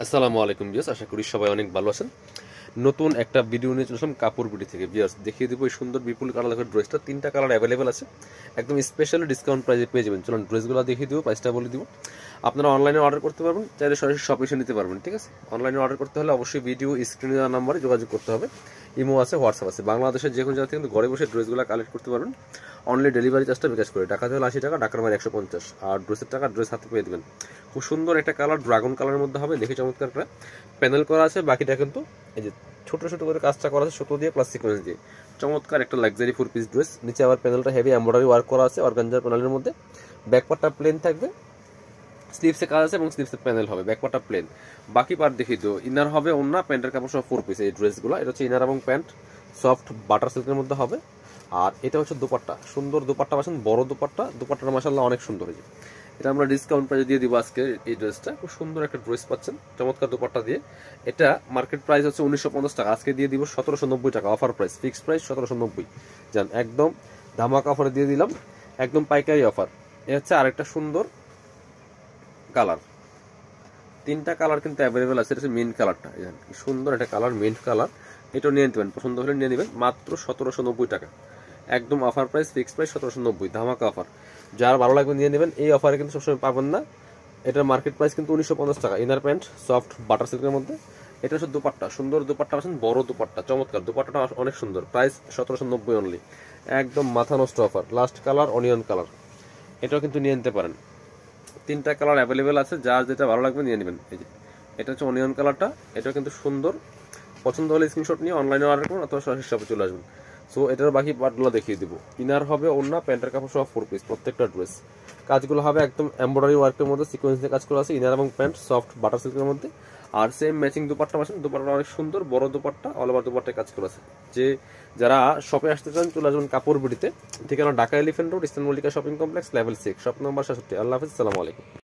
আসসালামু আলাইকুম ভিউয়ার্স, আশা করি সবাই অনেক ভালো আছেন। নতুন একটা ভিডিও নিয়ে চলে আসলাম কাপড় বিডি থেকে। ভিউয়ার্স, দেখিয়ে দেবো এই সুন্দর বিপুল কালার ড্রেসটা। 3টা কালার অ্যাভেলেবেল আছে, একদম স্পেশালি ডিসকাউন্ট প্রাইসে পেয়ে যাবেন। চলুন ড্রেসগুলো দেখিয়ে দেবো, প্রাইসটা বলে দিব। আপনারা অনলাইনে অর্ডার করতে পারবেন, চাইলে সরাসরি শপ এসে নিতে পারবেন। ঠিক আছে, অনলাইনে অর্ডার করতে হলে অবশ্যই ভিডিও স্ক্রিনে দেওয়া নাম্বারে যোগাযোগ করতে হবে। ইমো আছে, হোয়াটসঅ্যাপ আছে। বাংলাদেশের যে কোনো জায়গা থেকে কিন্তু ঘরে বসে ড্রেসগুলো কালেক্ট করতে পারবেন। অনলি ডেলিভারি চার্জটা বিকাশ করে, টাকা হলে 80 টাকা, ঢাকার বাইরে 150। আর ড্রেসের টাকা ড্রেস হাতে পেয়ে দেবেন। খুব সুন্দর একটা কালার, ড্রাগন কালারের মধ্যে হবে, দেখে চমৎকার করে প্যানেল করা আছে। বাকিটা কিন্তু এই যে ছোট ছোট করে কাজটা করা আছে সুতো দিয়ে প্লাস সিকোয়েন্স দিয়ে। চমৎকার একটা লাক্সারি 4 পিস ড্রেস। নিচে আবার প্যানেলটা হেভি এমব্রয়ডারি ওয়ার্ক করা আছে অর্গানজার প্যানেলের মধ্যে। ব্যাকপার্টটা প্লেন থাকবে, স্লিভসে কাজ আছে এবং স্লিভসে প্যানেল হবে, ব্যাকপার্টটা প্লেন। বাকি পার্ট দেখিয়ে দিও। ইনার হবে ওন্না, প্যান্টের কাপড় সব 4 পিস এই ড্রেসগুলো। এটা হচ্ছে ইনার এবং প্যান্ট, সফট বাটার সিল্কের মধ্যে হবে। আর এটা হচ্ছে দুপাট্টা, সুন্দর দুপাট্টা পাচ্ছেন, বড় দুপাট্টা। দুপাট্টাটা মাশাআল্লাহ অনেক সুন্দর হয়েছে। এটা আমরা ডিসকাউন্ট প্রাইসে দিয়ে দিব আজকে। এই ড্রেসটা খুব সুন্দর একটা ড্রেস পাচ্ছেন চমৎকার দুপাট্টা দিয়ে। এটা মার্কেট প্রাইস হচ্ছে 1950 টাকা, আজকে দিয়ে দিব 1790 টাকা। Offer price, fixed price 1790। জান একদম ধামাকা অফারে দিয়ে দিলাম, একদম পাইকারি অফার। এ হচ্ছে আরেকটা সুন্দর কালার। 3টা কালার কিন্তু অ্যাভেলেবেল আছে। এটা হচ্ছে মেন কালারটা, সুন্দর একটা কালার, মেন কালার। এটাও নিয়ে নিতে পারেন, পছন্দ হলে নিয়ে নেবেন। মাত্র 1790 টাকা, একদম অফার প্রাইস, ফিক্সড প্রাইস 1790, ধামাকা অফার। যার ভালো লাগবে নিয়ে নেবেন। এই অফারে কিন্তু সবসময় পাবেন না। এটার মার্কেট প্রাইস কিন্তু 1950 টাকা। ইনার প্যান্ট সফট বাটার সিল্কের মধ্যে। এটা হচ্ছে দুপাট্টা, সুন্দর দুপাট্টা আছেন, বড় দুপাট্টা, চমৎকার দুপাট্টাটা অনেক সুন্দর। প্রাইস 1790 অনলি, একদম মাথা নষ্ট offer. Last colour onion colour, এটাও কিন্তু নিয়ে নিতে পারেন। 3টা কালার অ্যাভেলেবেল আছে, যার যেটা ভালো লাগবে নিয়ে নেবেন। এই যে এটা হচ্ছে অনিয়ন কালারটা, এটাও কিন্তু সুন্দর। পছন্দ হলে স্ক্রিনশট নিয়ে অনলাইনে অর্ডার করুন অথবা সরাসরি শপে চলে আসবেন। সো এটার বাকি পার্টগুলো দেখিয়ে দিব। ইনার হবে ওন্না, প্যান্টের কাপড় সব 4 পিস প্রত্যেকটা ড্রেস। কাজগুলো হবে একদম এমব্রয়ডারি ওয়ার্কের মধ্যে, সিকোয়েন্স দিয়ে কাজ করা আছে। ইনার এবং প্যান্ট সফট বাটার সিল্কের মধ্যে। আর সেম ম্যাচিং দুপাট্টা পাচ্ছেন, দুপাট্টা অনেক সুন্দর, বড় দুপাট্টা, অল ওভার দুপাট্টায় কাজ করা আছে। যে যারা শপে আসতে চান চলে আসবেন কাপড় বিডিতে। ঠিকানা Dhaka elephant road, eastern Mallika shopping complex, level 6, shop number 67। আল্লাহ হাফিজ, আসসালামু আলাইকুম।